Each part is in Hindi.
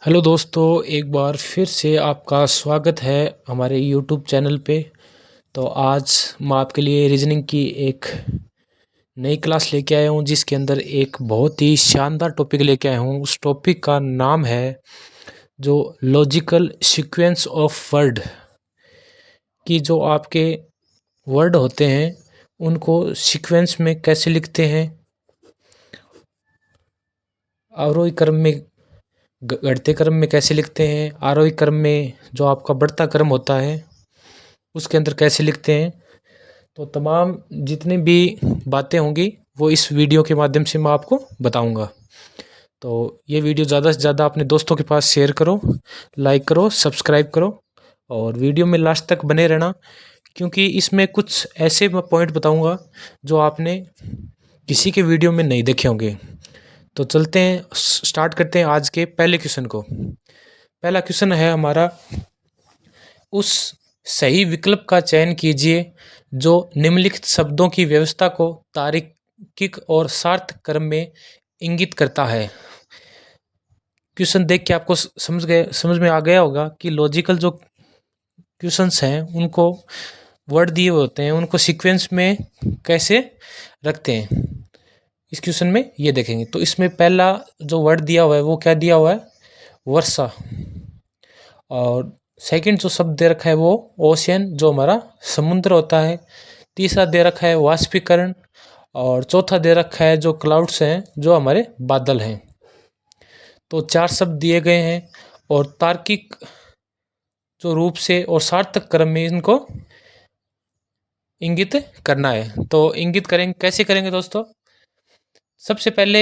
हेलो दोस्तों, एक बार फिर से आपका स्वागत है हमारे यूट्यूब चैनल पे। तो आज मैं आपके लिए रीजनिंग की एक नई क्लास लेके आया हूँ, जिसके अंदर एक बहुत ही शानदार टॉपिक लेके आया हूँ। उस टॉपिक का नाम है जो लॉजिकल सीक्वेंस ऑफ वर्ड, कि जो आपके वर्ड होते हैं उनको सीक्वेंस में कैसे लिखते हैं, आरोही क्रम में, घटते क्रम में कैसे लिखते हैं, आरोही क्रम में जो आपका बढ़ता क्रम होता है उसके अंदर कैसे लिखते हैं। तो तमाम जितनी भी बातें होंगी वो इस वीडियो के माध्यम से मैं आपको बताऊंगा। तो ये वीडियो ज़्यादा से ज़्यादा अपने दोस्तों के पास शेयर करो, लाइक करो, सब्सक्राइब करो और वीडियो में लास्ट तक बने रहना, क्योंकि इसमें कुछ ऐसे मैं पॉइंट बताऊंगा जो आपने किसी के वीडियो में नहीं देखे होंगे। तो चलते हैं, स्टार्ट करते हैं आज के पहले क्वेश्चन को। पहला क्वेश्चन है हमारा, उस सही विकल्प का चयन कीजिए जो निम्नलिखित शब्दों की व्यवस्था को तार्किक और सार्थक क्रम में इंगित करता है। क्वेश्चन देख के आपको समझ में आ गया होगा कि लॉजिकल जो क्वेश्चंस हैं उनको वर्ड दिए हुए होते हैं, उनको सीक्वेंस में कैसे रखते हैं। इस क्वेश्चन में ये देखेंगे। तो इसमें पहला जो वर्ड दिया हुआ है वो क्या दिया हुआ है, वर्षा। और सेकंड जो शब्द दे रखा है वो ओशियन, जो हमारा समुद्र होता है। तीसरा दे रखा है वाष्पीकरण। और चौथा दे रखा है जो क्लाउड्स हैं, जो हमारे बादल हैं। तो चार शब्द दिए गए हैं और तार्किक जो रूप से और सार्थक क्रम में इनको इंगित करना है। तो इंगित करेंगे, कैसे करेंगे दोस्तों। सबसे पहले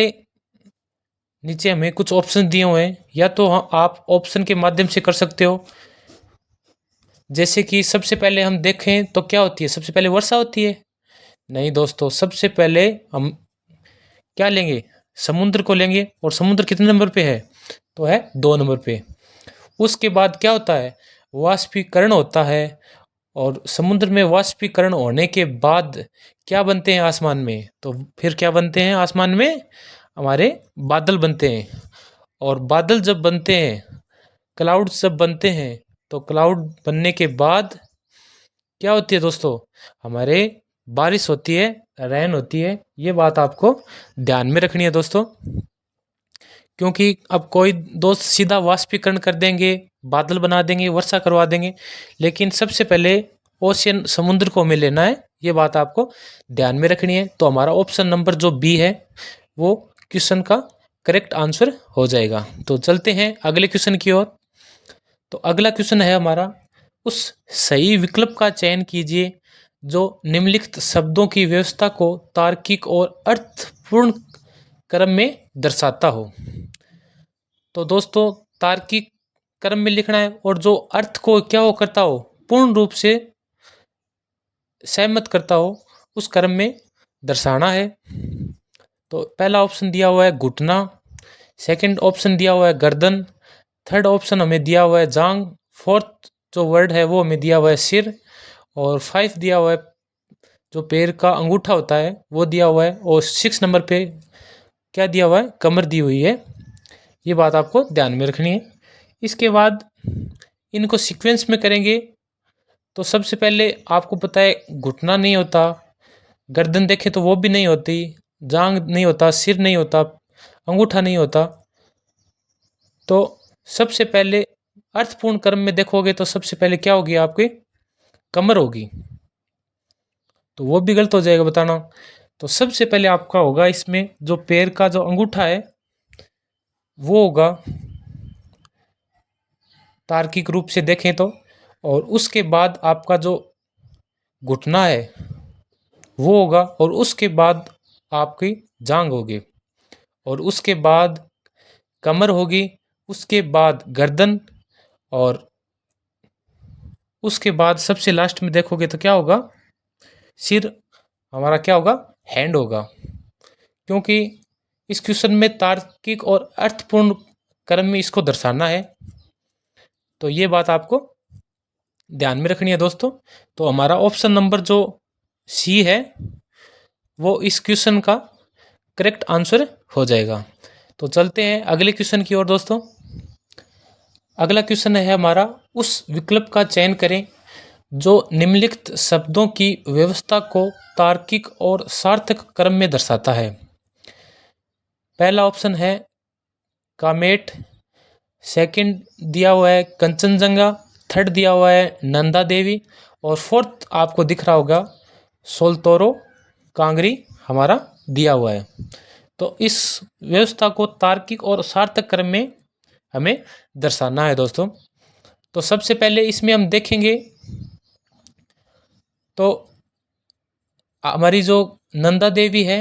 नीचे हमें कुछ ऑप्शन दिए हुए हैं, या तो आप ऑप्शन के माध्यम से कर सकते हो। जैसे कि सबसे पहले हम देखें तो क्या होती है, सबसे पहले वर्षा होती है। नहीं दोस्तों, सबसे पहले हम क्या लेंगे, समुद्र को लेंगे। और समुद्र कितने नंबर पे है, तो है 2 नंबर पे। उसके बाद क्या होता है, वाष्पीकरण होता है। और समुद्र में वाष्पीकरण होने के बाद क्या बनते हैं आसमान में, तो फिर क्या बनते हैं आसमान में, हमारे बादल बनते हैं। और बादल जब बनते हैं, क्लाउड जब बनते हैं, तो क्लाउड बनने के बाद क्या होती है दोस्तों, हमारे बारिश होती है, रेन होती है। ये बात आपको ध्यान में रखनी है दोस्तों, क्योंकि अब कोई दोस्त सीधा वाष्पीकरण कर देंगे, बादल बना देंगे, वर्षा करवा देंगे, लेकिन सबसे पहले ओशियन, समुद्र को हमें लेना है। ये बात आपको ध्यान में रखनी है। तो हमारा ऑप्शन नंबर जो बी है वो क्वेश्चन का करेक्ट आंसर हो जाएगा। तो चलते हैं अगले क्वेश्चन की ओर। तो अगला क्वेश्चन है हमारा, उस सही विकल्प का चयन कीजिए जो निम्नलिखित शब्दों की व्यवस्था को तार्किक और अर्थपूर्ण क्रम में दर्शाता हो। तो दोस्तों, तार्किक क्रम में लिखना है और जो अर्थ को क्या हो करता हो, पूर्ण रूप से सहमत करता हो, उस क्रम में दर्शाना है। तो पहला ऑप्शन दिया हुआ है घुटना, सेकंड ऑप्शन दिया हुआ है गर्दन, थर्ड ऑप्शन हमें दिया हुआ है जांग, फोर्थ जो वर्ड है वो हमें दिया हुआ है सिर, और 5 दिया हुआ है जो पैर का अंगूठा होता है वो दिया हुआ है, और 6 नंबर पे क्या दिया हुआ है, कमर दी हुई है। ये बात आपको ध्यान में रखनी है। इसके बाद इनको सीक्वेंस में करेंगे। तो सबसे पहले आपको पता है घुटना नहीं होता, गर्दन देखें तो वो भी नहीं होती, जांग नहीं होता, सिर नहीं होता, अंगूठा नहीं होता। तो सबसे पहले अर्थपूर्ण क्रम में देखोगे तो सबसे पहले क्या होगी, आपकी कमर होगी। तो वो भी गलत हो जाएगा बताना। तो सबसे पहले आपका होगा इसमें जो पैर का जो अंगूठा है वो होगा, तार्किक रूप से देखें तो। और उसके बाद आपका जो घुटना है वो होगा, और उसके बाद आपकी जांग होगी, और उसके बाद कमर होगी, उसके बाद गर्दन, और उसके बाद सबसे लास्ट में देखोगे तो क्या होगा, सिर, हमारा क्या होगा, हैंड होगा। क्योंकि इस क्वेश्चन में तार्किक और अर्थपूर्ण क्रम में इसको दर्शाना है। तो ये बात आपको ध्यान में रखनी है दोस्तों। तो हमारा ऑप्शन नंबर जो सी है वो इस क्वेश्चन का करेक्ट आंसर हो जाएगा। तो चलते हैं अगले क्वेश्चन की ओर दोस्तों। अगला क्वेश्चन है हमारा, उस विकल्प का चयन करें जो निम्नलिखित शब्दों की व्यवस्था को तार्किक और सार्थक क्रम में दर्शाता है। पहला ऑप्शन है कामेट, सेकंड दिया हुआ है कंचनजंगा, थर्ड दिया हुआ है नंदा देवी और फोर्थ आपको दिख रहा होगा सोलतोरो कांगरी हमारा दिया हुआ है। तो इस व्यवस्था को तार्किक और सार्थक क्रम में हमें दर्शाना है दोस्तों। तो सबसे पहले इसमें हम देखेंगे तो हमारी जो नंदा देवी है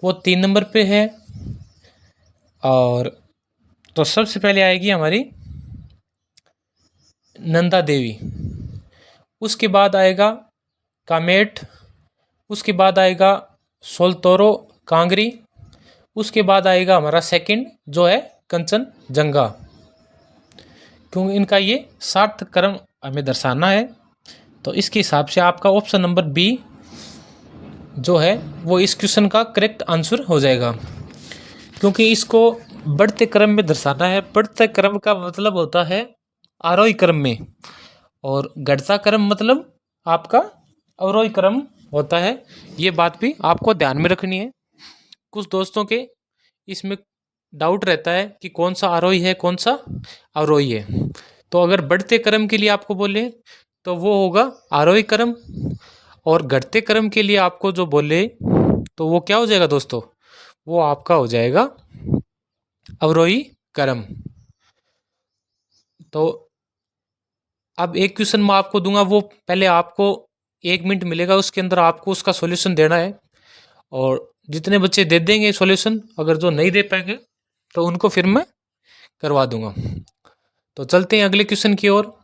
वो 3 नंबर पे है, और तो सबसे पहले आएगी हमारी नंदा देवी, उसके बाद आएगा कामेट, उसके बाद आएगा सोलतोरो कांगरी, उसके बाद आएगा हमारा सेकंड जो है कंचनजंगा, क्योंकि इनका ये सार्थक क्रम हमें दर्शाना है। तो इसके हिसाब से आपका ऑप्शन नंबर बी जो है वो इस क्वेश्चन का करेक्ट आंसर हो जाएगा, क्योंकि इसको बढ़ते क्रम में दर्शाना है। बढ़ते क्रम का मतलब होता है आरोही क्रम में, और घटता क्रम मतलब आपका अवरोही क्रम होता है। ये बात भी आपको ध्यान में रखनी है। कुछ दोस्तों के इसमें डाउट रहता है कि कौन सा आरोही है कौन सा अवरोही है। तो अगर बढ़ते क्रम के लिए आपको बोले तो वो होगा आरोही क्रम, और घटते क्रम के लिए आपको जो बोले तो वो क्या हो जाएगा दोस्तों, वो आपका हो जाएगा अवरोही क्रम। तो अब एक क्वेश्चन मैं आपको दूंगा, वो पहले आपको 1 मिनट मिलेगा, उसके अंदर आपको उसका सॉल्यूशन देना है, और जितने बच्चे दे देंगे सॉल्यूशन, अगर जो नहीं दे पाएंगे तो उनको फिर मैं करवा दूंगा। तो चलते हैं अगले क्वेश्चन की ओर।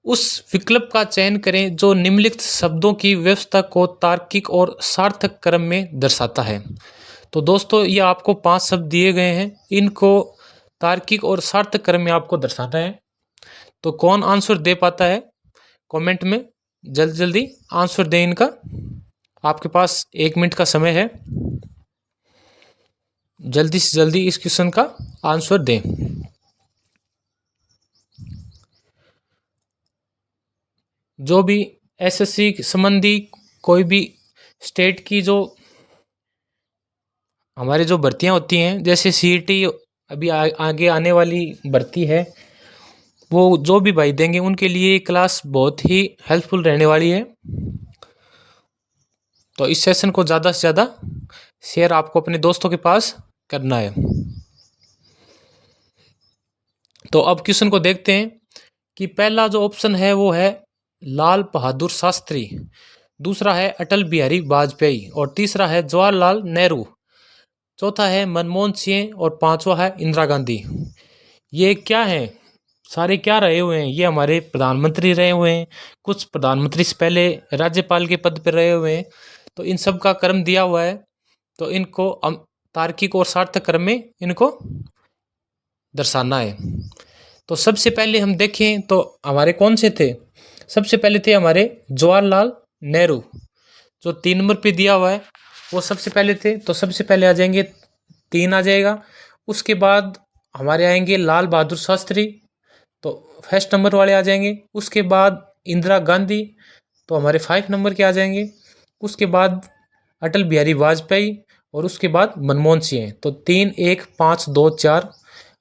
उस विकल्प का चयन करें जो निम्नलिखित शब्दों की व्यवस्था को तार्किक और सार्थक क्रम में दर्शाता है। तो दोस्तों ये आपको 5 शब्द दिए गए हैं, इनको तार्किक और सार्थक क्रम में आपको दर्शाना है। तो कौन आंसर दे पाता है कमेंट में जल्दी जल्दी आंसर दें इनका। आपके पास 1 मिनट का समय है, जल्दी से जल्दी इस क्वेश्चन का आंसर दें। जो भी एसएससी संबंधी कोई भी स्टेट की जो हमारी जो भर्तियां होती हैं, जैसे सीईटी अभी आगे आने वाली भर्ती है, वो जो भी भाई देंगे उनके लिए ये क्लास बहुत ही हेल्पफुल रहने वाली है। तो इस सेशन को ज़्यादा से ज़्यादा शेयर आपको अपने दोस्तों के पास करना है। तो अब क्वेश्चन को देखते हैं कि पहला जो ऑप्शन है वो है लाल बहादुर शास्त्री, दूसरा है अटल बिहारी वाजपेयी, और तीसरा है जवाहरलाल नेहरू, चौथा है मनमोहन सिंह और पांचवा है इंदिरा गांधी। ये क्या है, सारे क्या रहे हुए हैं, ये हमारे प्रधानमंत्री रहे हुए हैं, कुछ प्रधानमंत्री से पहले राज्यपाल के पद पर रहे हुए हैं। तो इन सब का क्रम दिया हुआ है, तो इनको तार्किक और सार्थक क्रम में इनको दर्शाना है। तो सबसे पहले हम देखें तो हमारे कौन से थे, सबसे पहले थे हमारे जवाहरलाल नेहरू, जो 3 नंबर पे दिया हुआ है वो सबसे पहले थे। तो सबसे पहले आ जाएंगे 3 आ जाएगा। उसके बाद हमारे आएंगे लाल बहादुर शास्त्री, तो फर्स्ट नंबर वाले आ जाएंगे। उसके बाद इंदिरा गांधी, तो हमारे 5 नंबर के आ जाएंगे। उसके बाद अटल बिहारी वाजपेयी, और उसके बाद मनमोहन सिंह। तो 3 1 5 2 4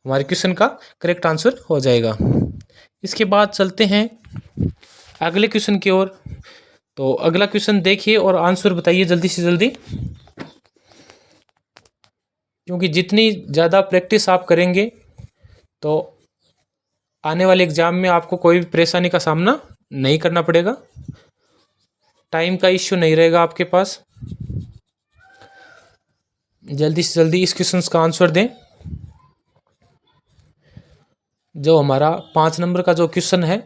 हमारे क्वेश्चन का करेक्ट आंसर हो जाएगा। इसके बाद चलते हैं अगले क्वेश्चन की ओर। तो अगला क्वेश्चन देखिए और आंसर बताइए जल्दी से जल्दी, क्योंकि जितनी ज़्यादा प्रैक्टिस आप करेंगे तो आने वाले एग्जाम में आपको कोई भी परेशानी का सामना नहीं करना पड़ेगा, टाइम का इश्यू नहीं रहेगा आपके पास। जल्दी से जल्दी इस क्वेश्चन का आंसर दें। जो हमारा 5 नंबर का जो क्वेश्चन है,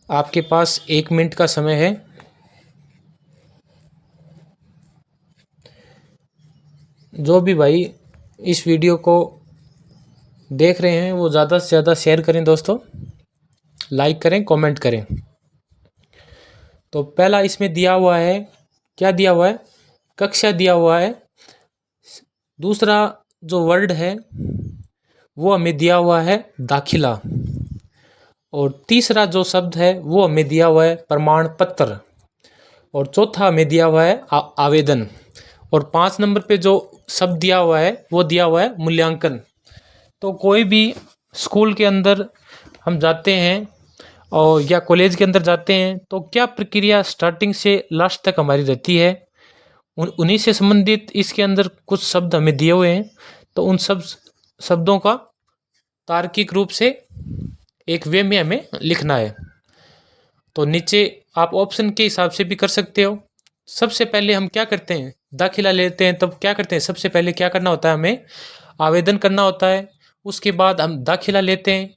आपके पास 1 मिनट का समय है। जो भी भाई इस वीडियो को देख रहे हैं वो ज़्यादा से ज़्यादा शेयर करें दोस्तों, लाइक करें, कमेंट करें। तो पहला इसमें दिया हुआ है, क्या दिया हुआ है, कक्षा दिया हुआ है। दूसरा जो वर्ड है वो हमें दिया हुआ है दाखिला। और तीसरा जो शब्द है वो हमें दिया हुआ है प्रमाण पत्र। और चौथा हमें दिया हुआ है आवेदन। और 5 नंबर पे जो शब्द दिया हुआ है वो दिया हुआ है मूल्यांकन। तो कोई भी स्कूल के अंदर हम जाते हैं और या कॉलेज के अंदर जाते हैं तो क्या प्रक्रिया स्टार्टिंग से लास्ट तक हमारी रहती है, उन्हीं से संबंधित इसके अंदर कुछ शब्द हमें दिए हुए हैं। तो उन सब शब्दों का तार्किक रूप से एक वे में हमें लिखना है। तो नीचे आप ऑप्शन के हिसाब से भी कर सकते हो। सबसे पहले हम क्या करते हैं, दाखिला लेते हैं तब क्या करते हैं, सबसे पहले क्या करना होता है, हमें आवेदन करना होता है। उसके बाद हम दाखिला लेते हैं,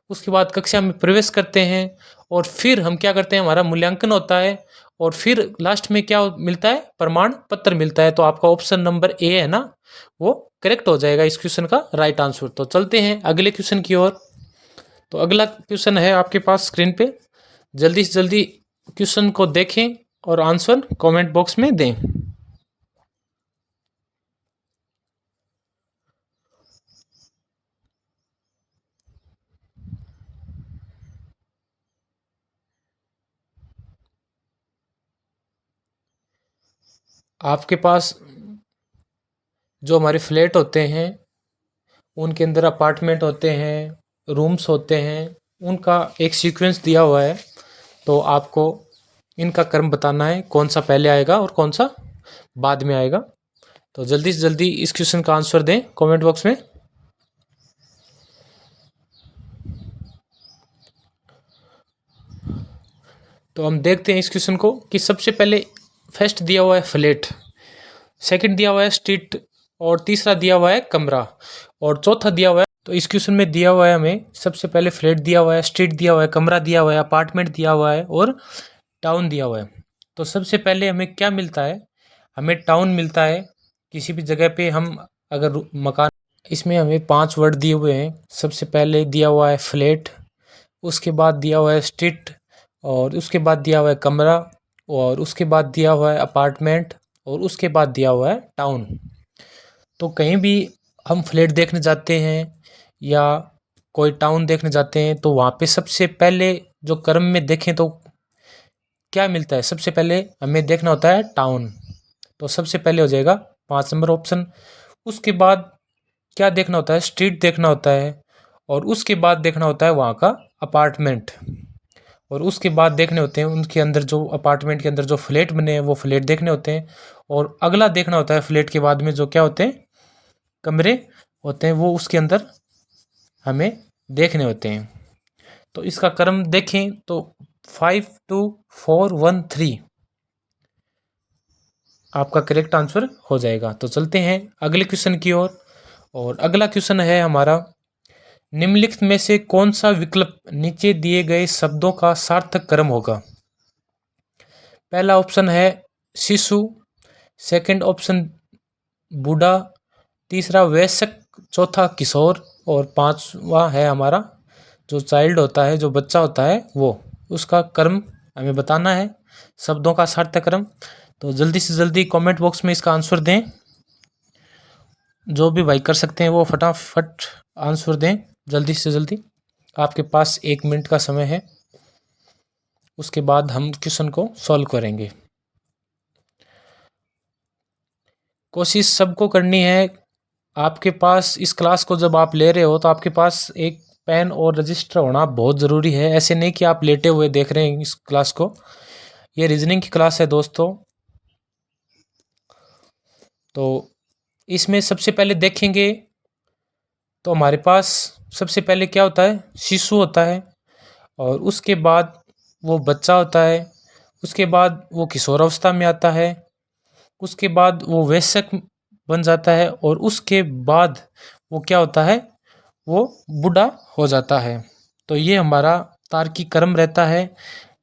उसके बाद कक्षा में प्रवेश करते हैं और फिर हम क्या करते हैं, हमारा मूल्यांकन होता है और फिर लास्ट में क्या मिलता है, प्रमाण पत्र मिलता है। तो आपका ऑप्शन नंबर ए है ना, वो करेक्ट हो जाएगा इस क्वेश्चन का राइट आंसर। तो चलते हैं अगले क्वेश्चन की ओर। तो अगला क्वेश्चन है आपके पास स्क्रीन पे। जल्दी से जल्दी क्वेश्चन को देखें और आंसर कमेंट बॉक्स में दें। आपके पास जो हमारे फ्लैट होते हैं उनके अंदर अपार्टमेंट होते हैं, रूम्स होते हैं, उनका एक सीक्वेंस दिया हुआ है। तो आपको इनका क्रम बताना है, कौन सा पहले आएगा और कौन सा बाद में आएगा। तो जल्दी से जल्दी इस क्वेश्चन का आंसर दें कमेंट बॉक्स में। तो हम देखते हैं इस क्वेश्चन को कि सबसे पहले फर्स्ट दिया हुआ है फ्लैट, सेकंड दिया हुआ है स्ट्रीट और तीसरा दिया हुआ है कमरा और चौथा दिया हुआ है। तो इस क्वेश्चन में दिया हुआ है हमें सबसे पहले फ्लैट दिया हुआ है, स्ट्रीट दिया हुआ है, कमरा दिया हुआ है, अपार्टमेंट दिया हुआ है और टाउन दिया हुआ है। तो सबसे पहले हमें क्या मिलता है, हमें टाउन मिलता है। किसी भी जगह पे हम अगर मकान, इसमें हमें 5 वर्ड दिए हुए हैं। सबसे पहले दिया हुआ है फ्लैट, उसके बाद दिया हुआ है स्ट्रीट और उसके बाद दिया हुआ है कमरा और उसके बाद दिया हुआ है अपार्टमेंट और उसके बाद दिया हुआ है टाउन। तो कहीं भी हम फ्लैट देखने जाते हैं या कोई टाउन देखने जाते हैं तो वहाँ पे सबसे पहले जो क्रम में देखें तो क्या मिलता है, सबसे पहले हमें देखना होता है टाउन। तो सबसे पहले हो जाएगा 5 नंबर ऑप्शन। उसके बाद क्या देखना होता है, स्ट्रीट देखना होता है और उसके बाद देखना होता है वहाँ का अपार्टमेंट और उसके बाद देखने होते हैं उनके अंदर जो अपार्टमेंट के अंदर जो फ्लैट बने हैं वो फ्लैट देखने होते हैं। और अगला देखना होता है फ्लैट के बाद में जो क्या होते हैं, कमरे होते हैं, वो उसके अंदर हमें देखने होते हैं। तो इसका क्रम देखें तो 5 2 4 1 3 आपका करेक्ट आंसर हो जाएगा। तो चलते हैं अगले क्वेश्चन की ओर। और अगला क्वेश्चन है हमारा, निम्नलिखित में से कौन सा विकल्प नीचे दिए गए शब्दों का सार्थक क्रम होगा। पहला ऑप्शन है शिशु, सेकंड ऑप्शन बूढ़ा, तीसरा वयस्क, चौथा किशोर और पांचवा है हमारा जो चाइल्ड होता है, जो बच्चा होता है वो। उसका क्रम हमें बताना है, शब्दों का सार्थक क्रम। तो जल्दी से जल्दी कमेंट बॉक्स में इसका आंसर दें। जो भी भाई कर सकते हैं वो फटाफट आंसर दें जल्दी से जल्दी। आपके पास 1 मिनट का समय है, उसके बाद हम क्वेश्चन को सॉल्व करेंगे। कोशिश सबको करनी है। आपके पास इस क्लास को जब आप ले रहे हो तो आपके पास एक पेन और रजिस्टर होना बहुत ज़रूरी है। ऐसे नहीं कि आप लेटे हुए देख रहे हैं इस क्लास को। ये रीजनिंग की क्लास है दोस्तों। तो इसमें सबसे पहले देखेंगे तो हमारे पास सबसे पहले क्या होता है, शिशु होता है और उसके बाद वो बच्चा होता है, उसके बाद वो किशोरावस्था में आता है, उसके बाद वो वयस्क बन जाता है और उसके बाद वो क्या होता है, वो बूढ़ा हो जाता है। तो ये हमारा तार्किक क्रम रहता है।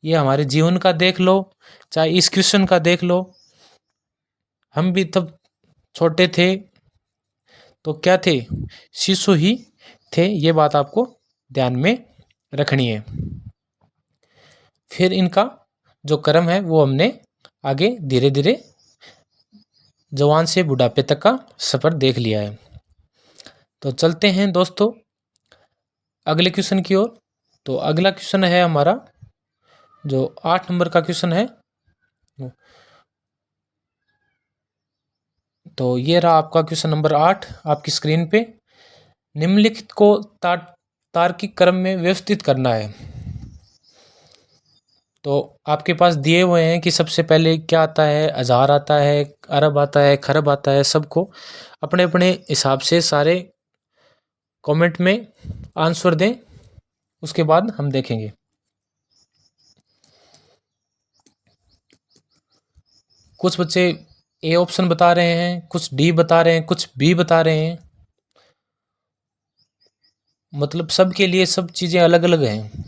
ये हमारे जीवन का देख लो, चाहे इस क्वेश्चन का देख लो। हम भी तब छोटे थे तो क्या थे, शिशु ही थे। ये बात आपको ध्यान में रखनी है। फिर इनका जो क्रम है वो हमने आगे धीरे धीरे जवान से बुढ़ापे तक का सफ़र देख लिया है। तो चलते हैं दोस्तों अगले क्वेश्चन की ओर। तो अगला क्वेश्चन है हमारा जो 8 नंबर का क्वेश्चन है। तो ये रहा आपका क्वेश्चन नंबर 8 आपकी स्क्रीन पे। निम्नलिखित को तार्किक क्रम में व्यवस्थित करना है। तो आपके पास दिए हुए हैं कि सबसे पहले क्या आता है, हजार आता है, अरब आता है, खरब आता है। सबको अपने अपने हिसाब से सारे कमेंट में आंसर दें, उसके बाद हम देखेंगे। कुछ बच्चे ए ऑप्शन बता रहे हैं, कुछ डी बता रहे हैं, कुछ बी बता रहे हैं। मतलब सबके लिए सब चीजें अलग अलग हैं।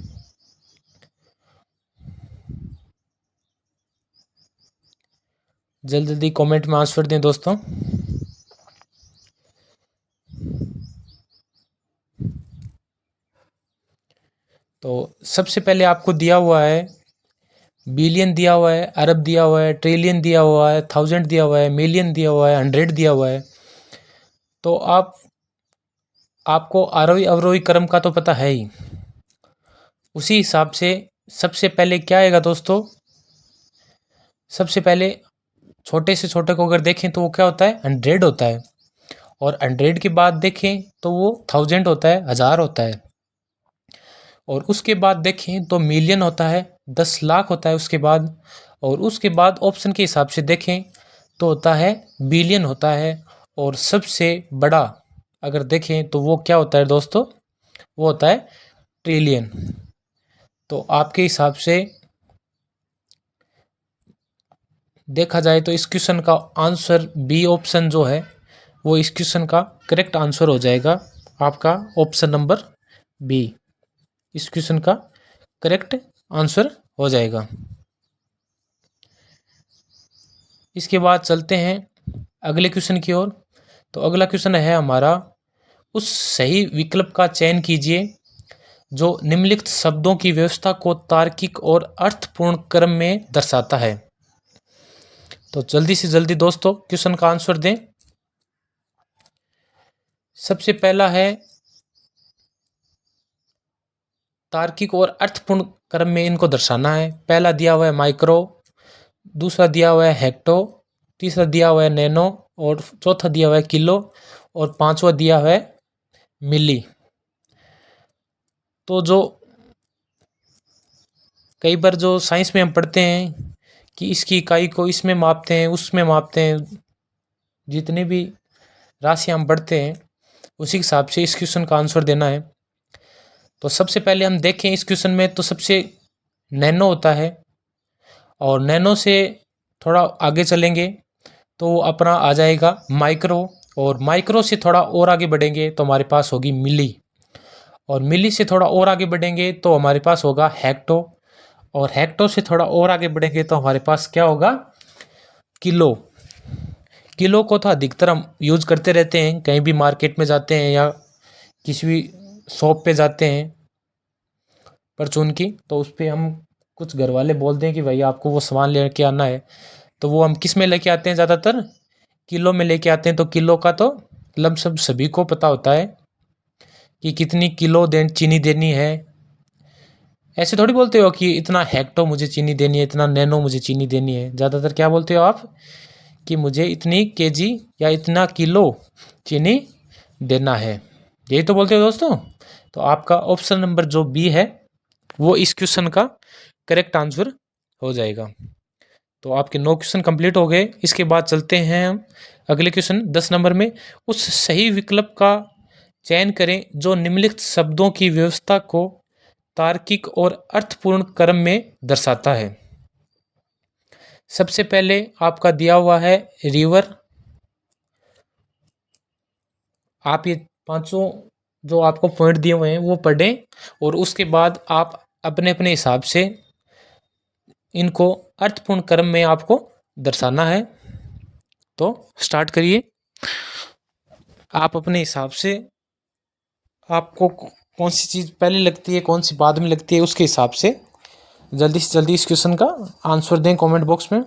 जल्दी जल्दी कमेंट में आंसर दें दोस्तों। तो सबसे पहले आपको दिया हुआ है बिलियन, दिया हुआ है अरब, दिया हुआ है ट्रिलियन, दिया हुआ है थाउजेंड, दिया हुआ है मिलियन, दिया हुआ है हंड्रेड, दिया हुआ है। तो आपको आरोही अवरोही क्रम का तो पता है ही। उसी हिसाब से सबसे पहले क्या आएगा दोस्तों, सबसे पहले छोटे से छोटे को अगर देखें तो वो क्या होता है, 100 होता है। और 100 के बाद देखें तो वो 1000 होता है, 1000 होता है। और उसके बाद देखें तो मिलियन होता है, 10 लाख होता है उसके बाद। और उसके बाद ऑप्शन के हिसाब से देखें तो होता है बिलियन होता है। और सबसे बड़ा अगर देखें तो वो क्या होता है दोस्तों, वो होता है ट्रिलियन। तो आपके हिसाब से देखा जाए तो इस क्वेश्चन का आंसर बी ऑप्शन जो है वो इस क्वेश्चन का करेक्ट आंसर हो जाएगा। आपका ऑप्शन नंबर बी इस क्वेश्चन का करेक्ट आंसर हो जाएगा। इसके बाद चलते हैं अगले क्वेश्चन की ओर। तो अगला क्वेश्चन है हमारा, उस सही विकल्प का चयन कीजिए जो निम्नलिखित शब्दों की व्यवस्था को तार्किक और अर्थपूर्ण क्रम में दर्शाता है। तो जल्दी से जल्दी दोस्तों क्वेश्चन का आंसर दें। सबसे पहला है तार्किक और अर्थपूर्ण क्रम में इनको दर्शाना है। पहला दिया हुआ है माइक्रो, दूसरा दिया हुआ है हेक्टो, तीसरा दिया हुआ है नैनो, और चौथा दिया हुआ है किलो, और पांचवा दिया हुआ है मिली। तो जो कई बार जो साइंस में हम पढ़ते हैं कि इसकी इकाई को इसमें मापते हैं, उसमें मापते हैं, जितनी भी राशि हम पढ़ते हैं उसी हिसाब से इस क्वेश्चन का आंसर देना है। तो सबसे पहले हम देखें इस क्वेश्चन में तो सबसे नैनो होता है, और नैनो से थोड़ा आगे चलेंगे तो अपना आ जाएगा माइक्रो, और माइक्रो से थोड़ा और आगे बढ़ेंगे तो हमारे पास होगी मिली, और मिली से थोड़ा और आगे बढ़ेंगे तो हमारे पास होगा हेक्टो, और हेक्टो से थोड़ा और आगे बढ़ेंगे तो हमारे पास क्या होगा, किलो। किलो को तो अधिकतर हम यूज करते रहते हैं, कहीं भी मार्केट में जाते हैं या किसी भी शॉप पे जाते हैं परचून की, तो उस पर हम कुछ घर वाले बोलते हैं कि भाई आपको वो सामान लेके आना है, तो वो हम किस में लेके आते हैं, ज़्यादातर किलो में लेके आते हैं। तो किलो का तो लमसम सभी को पता होता है कि कितनी किलो चीनी देनी है। ऐसे थोड़ी बोलते हो कि इतना हेक्टो मुझे चीनी देनी है, इतना नैनो मुझे चीनी देनी है। ज़्यादातर क्या बोलते हो आप कि मुझे इतनी केजी या इतना किलो चीनी देना है, यही तो बोलते हो दोस्तों। तो आपका ऑप्शन नंबर जो बी है वो इस क्वेश्चन का करेक्ट आंसर हो जाएगा। तो आपके 9 क्वेश्चन कंप्लीट हो गए। इसके बाद चलते हैं हम अगले क्वेश्चन 10 नंबर में। उस सही विकल्प का चयन करें जो निम्नलिखित शब्दों की व्यवस्था को तार्किक और अर्थपूर्ण क्रम में दर्शाता है। सबसे पहले आपका दिया हुआ है रिवर। आप ये पांचों जो आपको पॉइंट दिए हुए हैं वो पढ़ें, और उसके बाद आप अपने अपने हिसाब से इनको अर्थपूर्ण क्रम में आपको दर्शाना है। तो स्टार्ट करिए। आप अपने हिसाब से आपको कौन सी चीज़ पहले लगती है, कौन सी बाद में लगती है, उसके हिसाब से जल्दी से जल्दी इस क्वेश्चन का आंसर दें कमेंट बॉक्स में।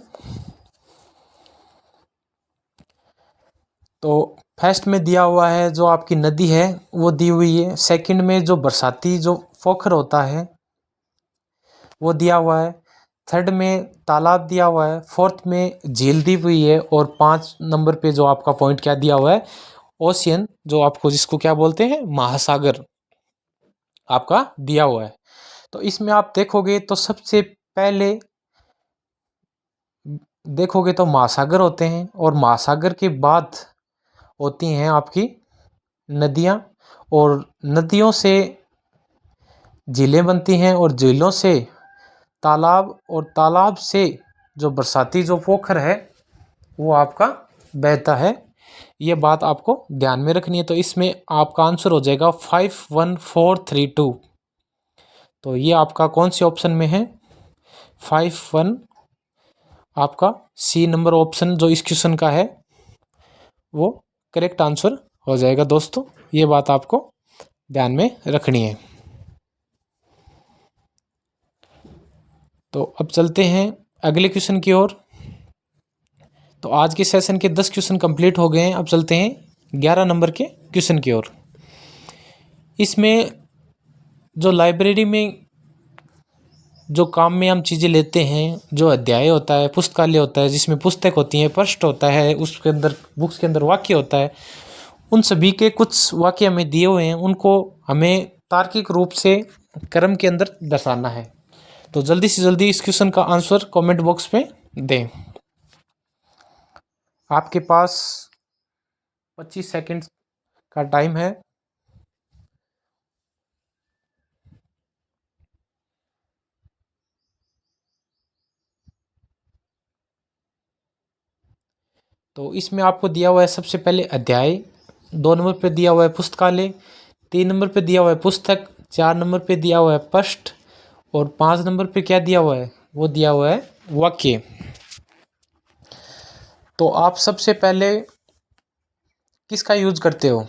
तो फर्स्ट में दिया हुआ है जो आपकी नदी है वो दी हुई है। सेकंड में जो बरसाती जो पोखर होता है वो दिया हुआ है। थर्ड में तालाब दिया हुआ है। फोर्थ में झील दी हुई है। और 5 नंबर पे जो आपका पॉइंट क्या दिया हुआ है, ओशियन, जो आपको जिसको क्या बोलते हैं, महासागर आपका दिया हुआ है। तो इसमें आप देखोगे तो सबसे पहले देखोगे तो महासागर होते हैं, और महासागर के बाद होती हैं आपकी नदियाँ, और नदियों से झीलें बनती हैं, और झीलों से तालाब, और तालाब से जो बरसाती जो पोखर है वो आपका बहता है। ये बात आपको ध्यान में रखनी है। तो इसमें आपका आंसर हो जाएगा 51432। तो ये आपका कौन से ऑप्शन में है? 51 आपका सी नंबर ऑप्शन जो इस क्वेश्चन का है वो करेक्ट आंसर हो जाएगा दोस्तों। ये बात आपको ध्यान में रखनी है। तो अब चलते हैं अगले क्वेश्चन की ओर। तो आज के सेशन के 10 क्वेश्चन कंप्लीट हो गए हैं। अब चलते हैं 11 नंबर के क्वेश्चन की ओर। इसमें जो लाइब्रेरी में जो काम में हम चीज़ें लेते हैं, जो अध्याय होता है, पुस्तकालय होता है, जिसमें पुस्तक होती है, पृष्ठ होता है, उसके अंदर बुक्स के अंदर वाक्य होता है, उन सभी के कुछ वाक्य हमें दिए हुए हैं, उनको हमें तार्किक रूप से क्रम के अंदर दर्शाना है। तो जल्दी से जल्दी इस क्वेश्चन का आंसर कमेंट बॉक्स में दें। आपके पास 25 सेकंड का टाइम है। तो इसमें आपको दिया हुआ है सबसे पहले अध्याय, 2 नंबर पे दिया हुआ है पुस्तकालय, 3 नंबर पे दिया हुआ है पुस्तक, 4 नंबर पे दिया हुआ है पृष्ठ, और 5 नंबर पे क्या दिया हुआ है, वो दिया हुआ है वाक्य। तो आप सबसे पहले किसका यूज करते हो?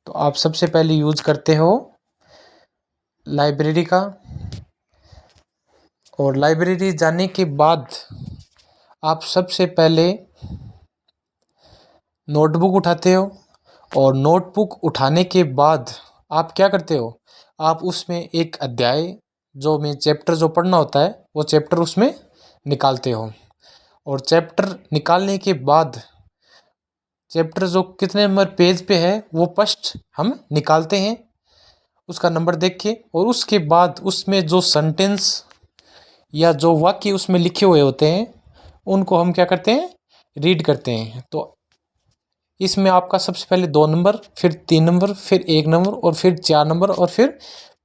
तो आप सबसे पहले यूज करते हो लाइब्रेरी का। और लाइब्रेरी जाने के बाद आप सबसे पहले नोटबुक उठाते हो, और नोटबुक उठाने के बाद आप क्या करते हो, आप उसमें एक अध्याय जो में चैप्टर जो पढ़ना होता है वो चैप्टर उसमें निकालते हो। और चैप्टर निकालने के बाद चैप्टर जो कितने नंबर पेज पे है वो फर्स्ट हम निकालते हैं उसका नंबर देख के, और उसके बाद उसमें जो सेंटेंस या जो वाक्य उसमें लिखे हुए होते हैं उनको हम क्या करते हैं, रीड करते हैं। तो इसमें आपका सबसे पहले 2 नंबर, फिर 3 नंबर, फिर 1 नंबर, और फिर 4 नंबर, और फिर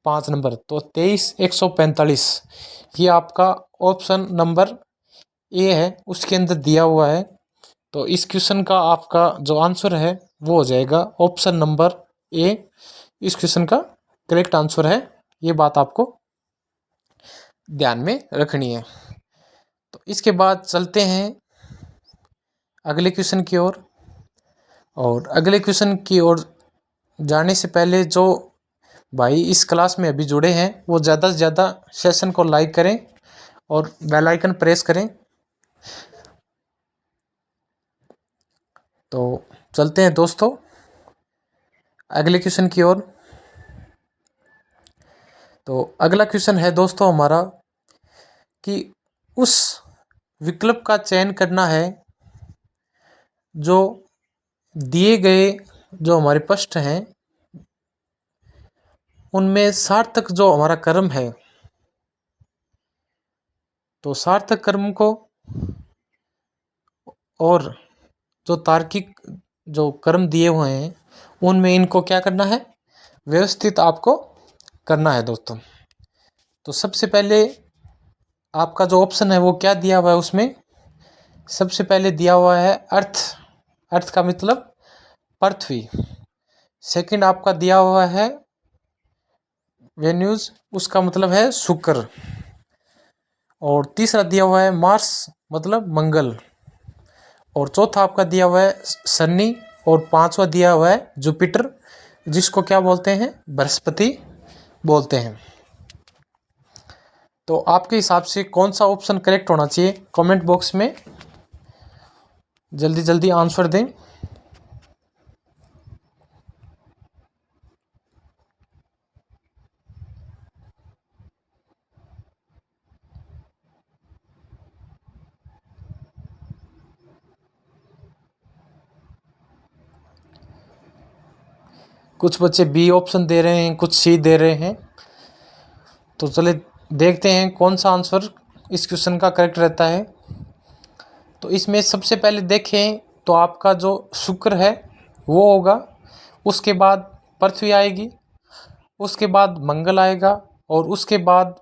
5 नंबर। तो 23,145 ये आपका ऑप्शन नंबर ए है, उसके अंदर दिया हुआ है। तो इस क्वेश्चन का आपका जो आंसर है वो हो जाएगा ऑप्शन नंबर ए। इस क्वेश्चन का करेक्ट आंसर है। ये बात आपको ध्यान में रखनी है। तो इसके बाद चलते हैं अगले क्वेश्चन की ओर। और अगले क्वेश्चन की ओर जाने से पहले जो भाई इस क्लास में अभी जुड़े हैं वो ज़्यादा से ज़्यादा सेशन को लाइक करें और बेल आइकन प्रेस करें। तो चलते हैं दोस्तों अगले क्वेश्चन की ओर। तो अगला क्वेश्चन है दोस्तों हमारा कि उस विकल्प का चयन करना है जो दिए गए जो हमारे प्रश्न हैं उनमें सार्थक जो हमारा कर्म है, तो सार्थक कर्म को और जो तार्किक जो कर्म दिए हुए हैं उनमें इनको क्या करना है, व्यवस्थित आपको करना है दोस्तों। तो सबसे पहले आपका जो ऑप्शन है वो क्या दिया हुआ है, उसमें सबसे पहले दिया हुआ है अर्थ, अर्थ का मतलब पृथ्वी। सेकंड आपका दिया हुआ है वेन्यूज, उसका मतलब है शुक्र। और तीसरा दिया हुआ है मार्स मतलब मंगल। और चौथा आपका दिया हुआ है शनि। और पांचवा दिया हुआ है जुपिटर, जिसको क्या बोलते हैं, बृहस्पति बोलते हैं। तो आपके हिसाब से कौन सा ऑप्शन करेक्ट होना चाहिए, कमेंट बॉक्स में जल्दी जल्दी आंसर दें। कुछ बच्चे बी ऑप्शन दे रहे हैं, कुछ सी दे रहे हैं। तो चले देखते हैं कौन सा आंसर इस क्वेश्चन का करेक्ट रहता है। तो इसमें सबसे पहले देखें तो आपका जो शुक्र है वो होगा, उसके बाद पृथ्वी आएगी, उसके बाद मंगल आएगा, और उसके बाद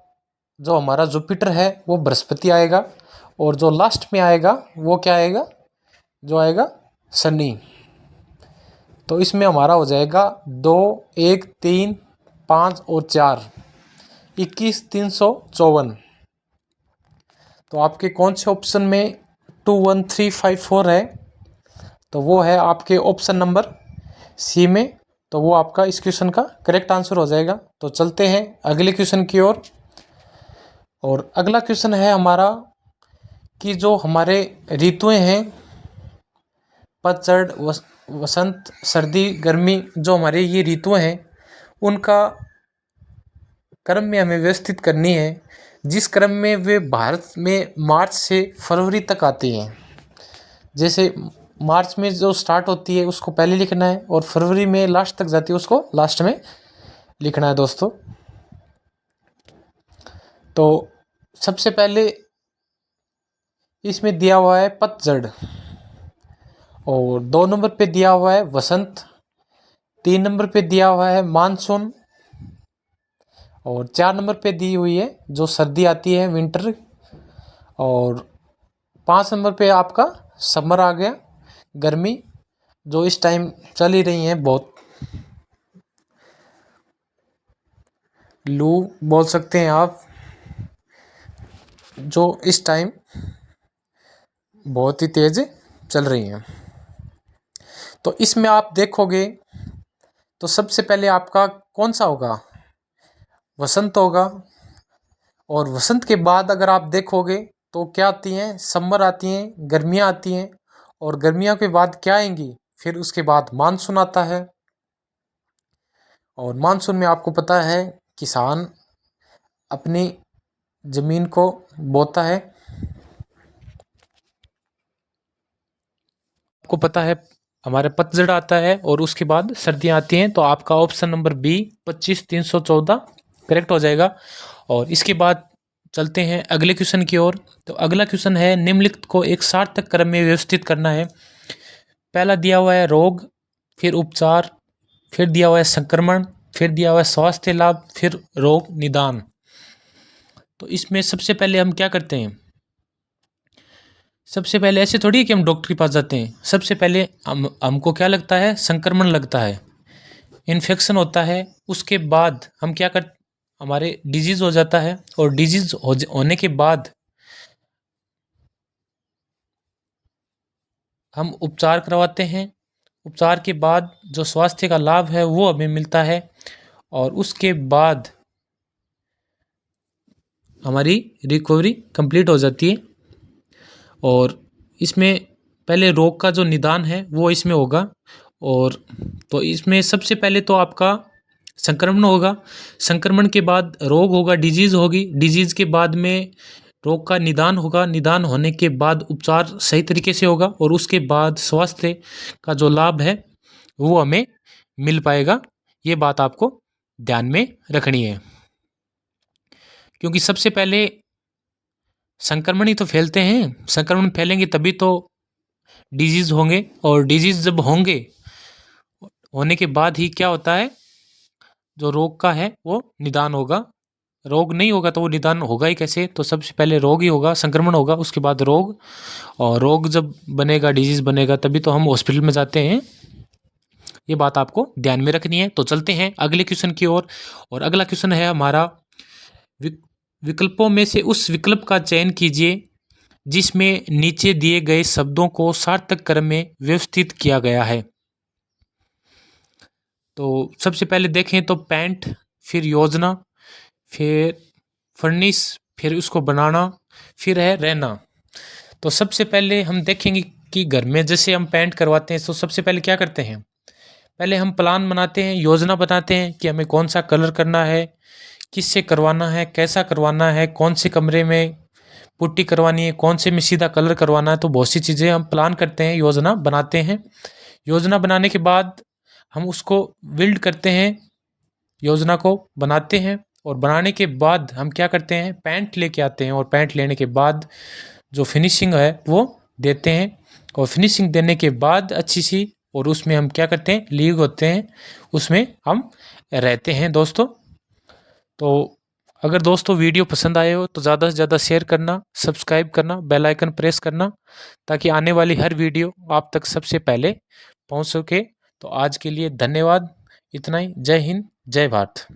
जो हमारा जुपिटर है वो बृहस्पति आएगा, और जो लास्ट में आएगा वो क्या आएगा, जो आएगा शनि। तो इसमें हमारा हो जाएगा 2, 1, 3, 5 और 4, 21, 354। तो आपके कौन से ऑप्शन में 2, 1, 3, 5, 4 है, तो वो है आपके ऑप्शन नंबर सी में। तो वो आपका इस क्वेश्चन का करेक्ट आंसर हो जाएगा। तो चलते हैं अगले क्वेश्चन की ओर। और अगला क्वेश्चन है हमारा कि जो हमारे ऋतुएं हैं, पतझड़, वसंत, सर्दी, गर्मी, जो हमारे ये ऋतुएं हैं उनका क्रम में हमें व्यवस्थित करनी है, जिस क्रम में वे भारत में मार्च से फरवरी तक आती हैं। जैसे मार्च में जो स्टार्ट होती है उसको पहले लिखना है, और फरवरी में लास्ट तक जाती है उसको लास्ट में लिखना है दोस्तों। तो सबसे पहले इसमें दिया हुआ है पतझड़, और 2 नंबर पे दिया हुआ है वसंत, 3 नंबर पे दिया हुआ है मानसून, और 4 नंबर पे दी हुई है जो सर्दी आती है विंटर, और 5 नंबर पे आपका समर आ गया, गर्मी, जो इस टाइम चल ही रही हैं, बहुत लू बोल सकते हैं आप, जो इस टाइम बहुत ही तेज चल रही हैं। तो इसमें आप देखोगे तो सबसे पहले आपका कौन सा होगा, वसंत होगा। और वसंत के बाद अगर आप देखोगे तो क्या आती हैं, समर आती हैं, गर्मियाँ आती हैं, और गर्मियों के बाद क्या आएंगी, फिर उसके बाद मानसून आता है। और मानसून में आपको पता है किसान अपनी ज़मीन को बोता है, आपको पता है हमारे पतझड़ आता है और उसके बाद सर्दियाँ आती हैं। तो आपका ऑप्शन नंबर बी 25, 314 करेक्ट हो जाएगा। और इसके बाद चलते हैं अगले क्वेश्चन की ओर। तो अगला क्वेश्चन है, निम्नलिखित को एक सार्थक क्रम में व्यवस्थित करना है। पहला दिया हुआ है रोग, फिर उपचार, फिर दिया हुआ है संक्रमण, फिर दिया हुआ है स्वास्थ्य लाभ, फिर रोग निदान। तो इसमें सबसे पहले हम क्या करते हैं, सबसे पहले ऐसे थोड़ी है कि हम डॉक्टर के पास जाते हैं। सबसे पहले हमको क्या लगता है, संक्रमण लगता है, इन्फेक्शन होता है। उसके बाद हम क्या कर, हमारे डिजीज़ हो जाता है, और डिजीज़ होने के बाद हम उपचार करवाते हैं। उपचार के बाद जो स्वास्थ्य का लाभ है वो हमें मिलता है, और उसके बाद हमारी रिकवरी कंप्लीट हो जाती है। और इसमें पहले रोग का जो निदान है वो इसमें होगा। और तो इसमें सबसे पहले तो आपका संक्रमण होगा, संक्रमण के बाद रोग होगा, डिजीज़ होगी, डिजीज़ के बाद में रोग का निदान होगा, निदान होने के बाद उपचार सही तरीके से होगा, और उसके बाद स्वास्थ्य का जो लाभ है वो हमें मिल पाएगा। ये बात आपको ध्यान में रखनी है, क्योंकि सबसे पहले संक्रमण ही तो फैलते हैं, संक्रमण फैलेंगे तभी तो डिजीज़ होंगे, और डिजीज़ जब होंगे होने के बाद ही क्या होता है, जो रोग का है वो निदान होगा। रोग नहीं होगा तो वो निदान होगा ही कैसे। तो सबसे पहले रोग ही होगा, संक्रमण होगा, उसके बाद रोग, और रोग जब बनेगा, डिजीज़ बनेगा, तभी तो हम हॉस्पिटल में जाते हैं। ये बात आपको ध्यान में रखनी है। तो चलते हैं अगले क्वेश्चन की ओर। और अगला क्वेश्चन है हमारा, विकल्पों में से उस विकल्प का चयन कीजिए जिसमें नीचे दिए गए शब्दों को सार्थक क्रम में व्यवस्थित किया गया है। तो सबसे पहले देखें तो पैंट, फिर योजना, फिर फर्निश, फिर उसको बनाना, फिर है रहना। तो सबसे पहले हम देखेंगे कि घर में जैसे हम पेंट करवाते हैं तो सबसे पहले क्या करते हैं, पहले हम प्लान बनाते हैं, योजना बनाते हैं कि हमें कौन सा कलर करना है, किससे करवाना है, कैसा करवाना है, कौन से कमरे में पुट्टी करवानी है, कौन से में सीधा कलर करवाना है। तो बहुत सी चीज़ें हम प्लान करते हैं, योजना बनाते हैं। योजना बनाने के बाद हम उसको बिल्ड करते हैं, योजना को बनाते हैं, और बनाने के बाद हम क्या करते हैं, पेंट लेके आते हैं, और पेंट लेने के बाद जो फिनिशिंग है वो देते हैं। और फिनिशिंग देने के बाद अच्छी सी, और उसमें हम क्या करते हैं, लीव होते हैं, उसमें हम रहते हैं दोस्तों। तो अगर दोस्तों वीडियो पसंद आए हो तो ज़्यादा से ज़्यादा शेयर करना, सब्सक्राइब करना, बेल आइकन प्रेस करना, ताकि आने वाली हर वीडियो आप तक सबसे पहले पहुंच सके। तो आज के लिए धन्यवाद, इतना ही। जय हिंद, जय भारत।